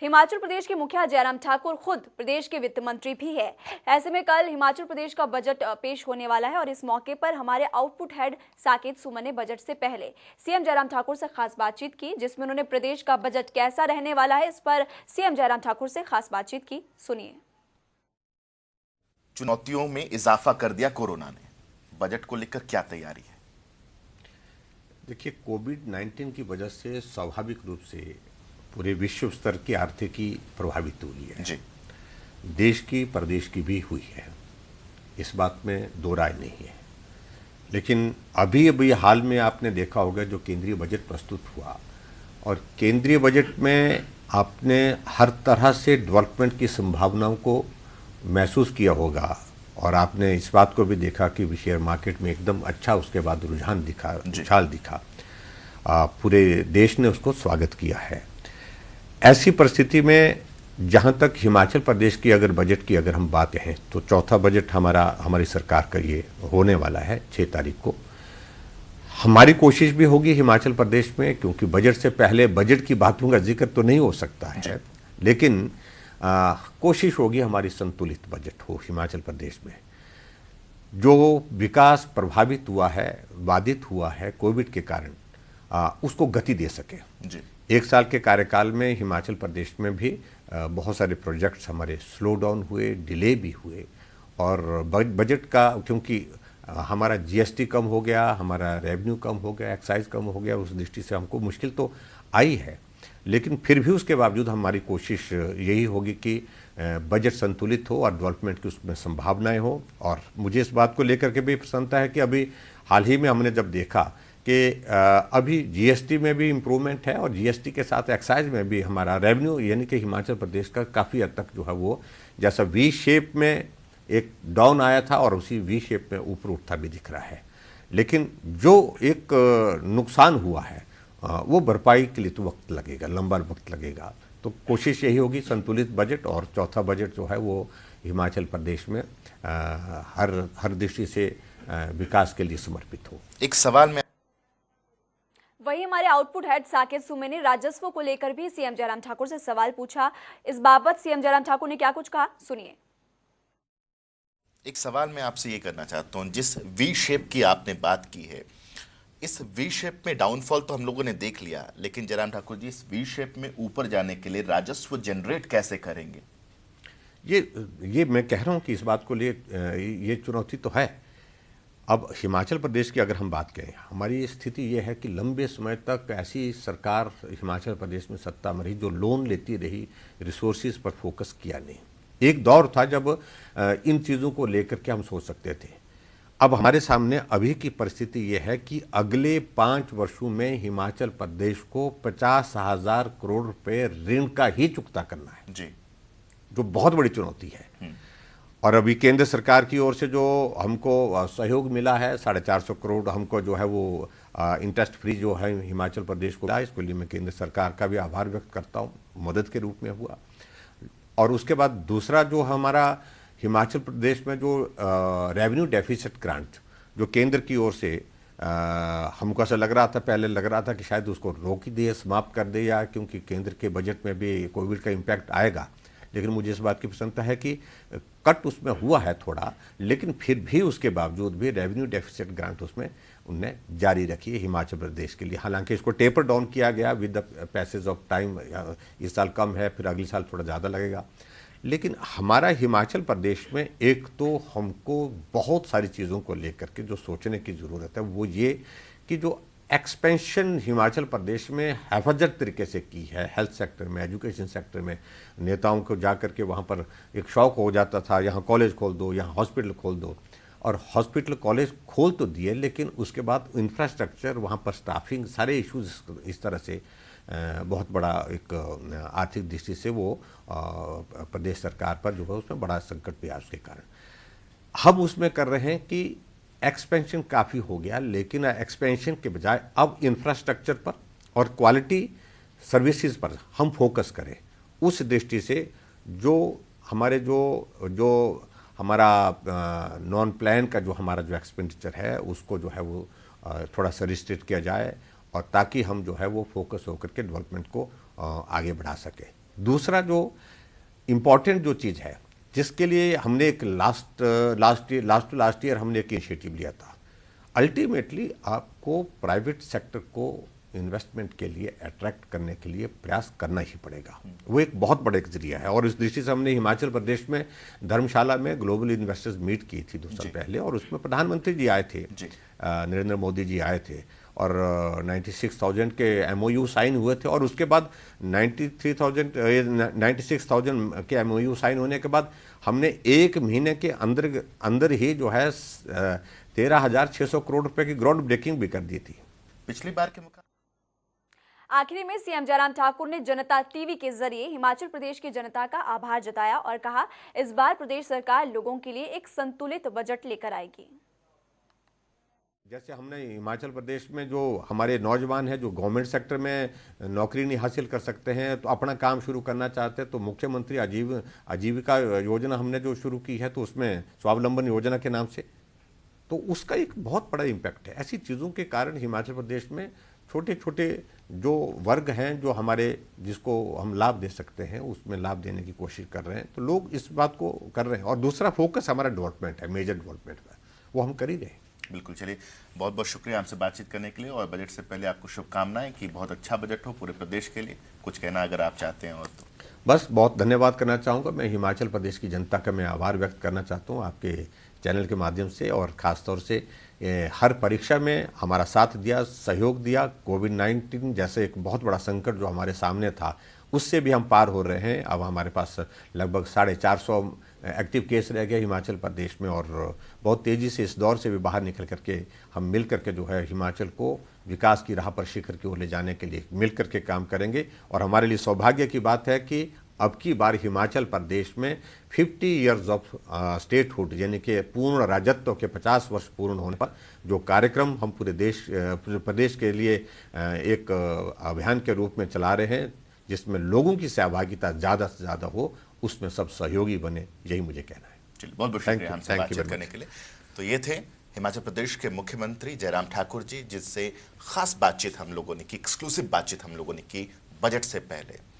हिमाचल प्रदेश के मुखिया जयराम ठाकुर खुद प्रदेश के वित्त मंत्री भी है। ऐसे में कल हिमाचल प्रदेश का बजट पेश होने वाला है और इस मौके पर हमारे आउटपुट हेड साकेत सुमन ने बजट से पहले सीएम जयराम ठाकुर से खास बातचीत की, जिसमें उन्होंने प्रदेश का बजट कैसा रहने वाला है इस पर सीएम जयराम ठाकुर से खास बातचीत की। सुनिए। चुनौतियों में इजाफा कर दिया कोरोना ने, बजट को लेकर क्या तैयारी है? देखिए, कोविड-19 की वजह से स्वाभाविक रूप से पूरे विश्व स्तर की आर्थिकी प्रभावित हुई है जी। देश की, प्रदेश की भी हुई है, इस बात में दो राय नहीं है। लेकिन अभी हाल में आपने देखा होगा जो केंद्रीय बजट प्रस्तुत हुआ, और केंद्रीय बजट में आपने हर तरह से डेवलपमेंट की संभावनाओं को महसूस किया होगा, और आपने इस बात को भी देखा कि शेयर मार्केट में एकदम अच्छा उसके बाद रुझान दिखा, उछाल दिखा। पूरे देश ने उसको स्वागत किया है। ऐसी परिस्थिति में जहां तक हिमाचल प्रदेश की अगर बजट की अगर हम बात कहें तो चौथा बजट हमारी सरकार का ये होने वाला है 6 तारीख को। हमारी कोशिश भी होगी हिमाचल प्रदेश में, क्योंकि बजट से पहले बजट की बातों का जिक्र तो नहीं हो सकता है, लेकिन कोशिश होगी हमारी संतुलित बजट हो हिमाचल प्रदेश में। जो विकास प्रभावित हुआ है, बाधित हुआ है कोविड के कारण, उसको गति दे सके जी। 1 साल के कार्यकाल में हिमाचल प्रदेश में भी बहुत सारे प्रोजेक्ट्स हमारे स्लो डाउन हुए, डिले भी हुए, और बजट का क्योंकि हमारा जीएसटी कम हो गया, हमारा रेवेन्यू कम हो गया, एक्साइज कम हो गया, उस दृष्टि से हमको मुश्किल तो आई है। लेकिन फिर भी उसके बावजूद हमारी कोशिश यही होगी कि बजट संतुलित हो और डेवलपमेंट की उसमें संभावनाएं हो। और मुझे इस बात को लेकर के भी प्रसन्नता है कि अभी हाल ही में हमने जब देखा कि अभी जीएसटी में भी इम्प्रूवमेंट है, और जीएसटी के साथ एक्साइज में भी हमारा रेवेन्यू यानी कि हिमाचल प्रदेश का काफ़ी हद तक जो है वो जैसा वी शेप में एक डाउन आया था और उसी वी शेप में ऊपर उठता भी दिख रहा है। लेकिन जो एक नुकसान हुआ है वो भरपाई के लिए तो वक्त लगेगा, लंबा वक्त लगेगा। तो कोशिश यही होगी संतुलित बजट, और चौथा बजट जो है वो हिमाचल प्रदेश में हर दृष्टि से विकास के लिए समर्पित हो। एक सवाल में वहीं हमारे आउटपुट हेड साकेत सुमे ने राजस्व को लेकर भी सीएम जयराम ठाकुर से सवाल पूछा। इस बाबत सीएम जयराम ठाकुर ने क्या कुछ कहा, सुनिए। एक सवाल मैं आपसे ये करना चाहता हूं, जिस वी शेप की आपने बात की है, इस वी शेप में डाउनफॉल तो हम लोगों ने देख लिया, लेकिन जयराम ठाकुर जी इस वी शेप में ऊपर जाने के लिए राजस्व जनरेट कैसे करेंगे? ये मैं कह रहा हूं कि इस बात को लिए ये चुनौती तो है। अब हिमाचल प्रदेश की अगर हम बात करें, हमारी स्थिति ये है कि लंबे समय तक ऐसी सरकार हिमाचल प्रदेश में सत्ता में रही जो लोन लेती रही, रिसोर्सेज पर फोकस किया नहीं। एक दौर था जब इन चीज़ों को लेकर के हम सोच सकते थे। अब हमारे सामने अभी की परिस्थिति ये है कि अगले 5 वर्षों में हिमाचल प्रदेश को 50,000 करोड़ रुपए ऋण का ही चुकता करना है जी, जो बहुत बड़ी चुनौती है। और अभी केंद्र सरकार की ओर से जो हमको सहयोग मिला है 450 करोड़ हमको जो है वो इंटरेस्ट फ्री जो है हिमाचल प्रदेश को, इसके लिए मैं केंद्र सरकार का भी आभार व्यक्त करता हूँ, मदद के रूप में हुआ। और उसके बाद दूसरा जो हमारा हिमाचल प्रदेश में जो रेवेन्यू डेफिसिट ग्रांट जो केंद्र की ओर से हमको ऐसा लग रहा था, पहले लग रहा था कि शायद उसको रोक ही दे, समाप्त कर दे, या क्योंकि केंद्र के बजट में भी कोविड का इम्पैक्ट आएगा। लेकिन मुझे इस बात की प्रसन्नता है कि कट उसमें हुआ है थोड़ा, लेकिन फिर भी उसके बावजूद भी रेवेन्यू डेफिसिट ग्रांट उसमें उनने जारी रखी है हिमाचल प्रदेश के लिए। हालांकि इसको टेपर डाउन किया गया with the passage of time, इस साल कम है, फिर अगले साल थोड़ा ज़्यादा लगेगा। लेकिन हमारा हिमाचल प्रदेश में एक तो हमको बहुत सारी चीज़ों को लेकर के जो सोचने की ज़रूरत है वो ये कि जो एक्सपेंशन हिमाचल प्रदेश में हैफाजत तरीके से की है, हेल्थ सेक्टर में, एजुकेशन सेक्टर में, नेताओं को जा कर के वहाँ पर एक शौक हो जाता था, यहाँ कॉलेज खोल दो, यहाँ हॉस्पिटल खोल दो, और हॉस्पिटल कॉलेज खोल तो दिए, लेकिन उसके बाद इंफ्रास्ट्रक्चर, वहाँ पर स्टाफिंग, सारे इश्यूज इस तरह से बहुत बड़ा एक आर्थिक दृष्टि से वो प्रदेश सरकार पर जो है उसमें बड़ा संकट भी आया उसके कारण। हम उसमें कर रहे हैं कि एक्सपेंशन काफ़ी हो गया, लेकिन एक्सपेंशन के बजाय अब इंफ्रास्ट्रक्चर पर और क्वालिटी सर्विसेज पर हम फोकस करें। उस दृष्टि से जो हमारे जो हमारा नॉन प्लान का जो हमारा जो एक्सपेंडिचर है उसको जो है वो थोड़ा सा रिस्ट्रिक्ट किया जाए, और ताकि हम जो है वो फोकस होकर के डेवलपमेंट को आगे बढ़ा सके। दूसरा जो इम्पॉर्टेंट जो चीज़ है, जिसके लिए हमने एक लास्ट ईयर हमने एक इनिशिएटिव लिया था, अल्टीमेटली आपको प्राइवेट सेक्टर को इन्वेस्टमेंट के लिए अट्रैक्ट करने के लिए प्रयास करना ही पड़ेगा। वो एक बहुत बड़ा एक जरिया है, और इस दृष्टि से हमने हिमाचल प्रदेश में धर्मशाला में ग्लोबल इन्वेस्टर्स मीट की थी 2 साल पहले, और उसमें प्रधानमंत्री जी आए थे, नरेंद्र मोदी जी आए थे, और 96,000 के MOU साइन हुए थे, और उसके बाद 96,000 के MOU साइन होने के बाद हमने 1 महीने के अंदर ही जो है 13,600 करोड़ रुपए की ग्राउंड ब्रेकिंग भी कर दी थी पिछली बार के मुकाबले। आखिरी में सीएम जयराम ठाकुर ने जनता टीवी के जरिए हिमाचल प्रदेश की जनता का आभार जताया और कहा, इस बार प्रदेश सरकार लोगों के लिए एक संतुलित बजट लेकर आएगी। जैसे हमने हिमाचल प्रदेश में जो हमारे नौजवान हैं जो गवर्नमेंट सेक्टर में नौकरी नहीं हासिल कर सकते हैं, तो अपना काम शुरू करना चाहते हैं, तो मुख्यमंत्री आजीविका योजना हमने जो शुरू की है, तो उसमें स्वावलंबन योजना के नाम से, तो उसका एक बहुत बड़ा इम्पैक्ट है। ऐसी चीज़ों के कारण हिमाचल प्रदेश में छोटे छोटे जो वर्ग हैं, जो हमारे जिसको हम लाभ दे सकते हैं, उसमें लाभ देने की कोशिश कर रहे हैं, तो लोग इस बात को कर रहे हैं। और दूसरा फोकस हमारा डेवलपमेंट है, मेजर डेवलपमेंट का, वो हम कर ही रहे हैं। बिल्कुल, चलिए बहुत बहुत शुक्रिया हमसे बातचीत करने के लिए, और बजट से पहले आपको शुभकामनाएं कि बहुत अच्छा बजट हो पूरे प्रदेश के लिए। कुछ कहना अगर आप चाहते हैं और तो। बस बहुत धन्यवाद करना चाहूँगा। मैं हिमाचल प्रदेश की जनता का मैं आभार व्यक्त करना चाहता हूँ आपके चैनल के माध्यम से, और ख़ास तौर से हर परीक्षा में हमारा साथ दिया, सहयोग दिया। कोविड-19 जैसे एक बहुत बड़ा संकट जो हमारे सामने था, उससे भी हम पार हो रहे हैं। अब हमारे पास लगभग 450 एक्टिव केस रह गए हिमाचल प्रदेश में, और बहुत तेज़ी से इस दौर से भी बाहर निकल करके हम मिल करके जो है हिमाचल को विकास की राह पर शिखर की ओर ले जाने के लिए मिल करके काम करेंगे। और हमारे लिए सौभाग्य की बात है कि अब की बार हिमाचल प्रदेश में 50 ईयर्स ऑफ स्टेटहुड, यानी कि पूर्ण राजत्व के 50 वर्ष पूर्ण होने पर जो कार्यक्रम हम पूरे प्रदेश के लिए एक अभियान के रूप में चला रहे हैं, जिसमें लोगों की सहभागिता ज़्यादा से ज़्यादा हो, उसमें सब सहयोगी बने, यही मुझे कहना है। चलिए बहुत बहुत शुक्रिया हमसे बातचीत करने के लिए। तो ये थे हिमाचल प्रदेश के मुख्यमंत्री जयराम ठाकुर जी, जिससे खास बातचीत हम लोगों ने की, एक्सक्लूसिव बातचीत हम लोगों ने की बजट से पहले।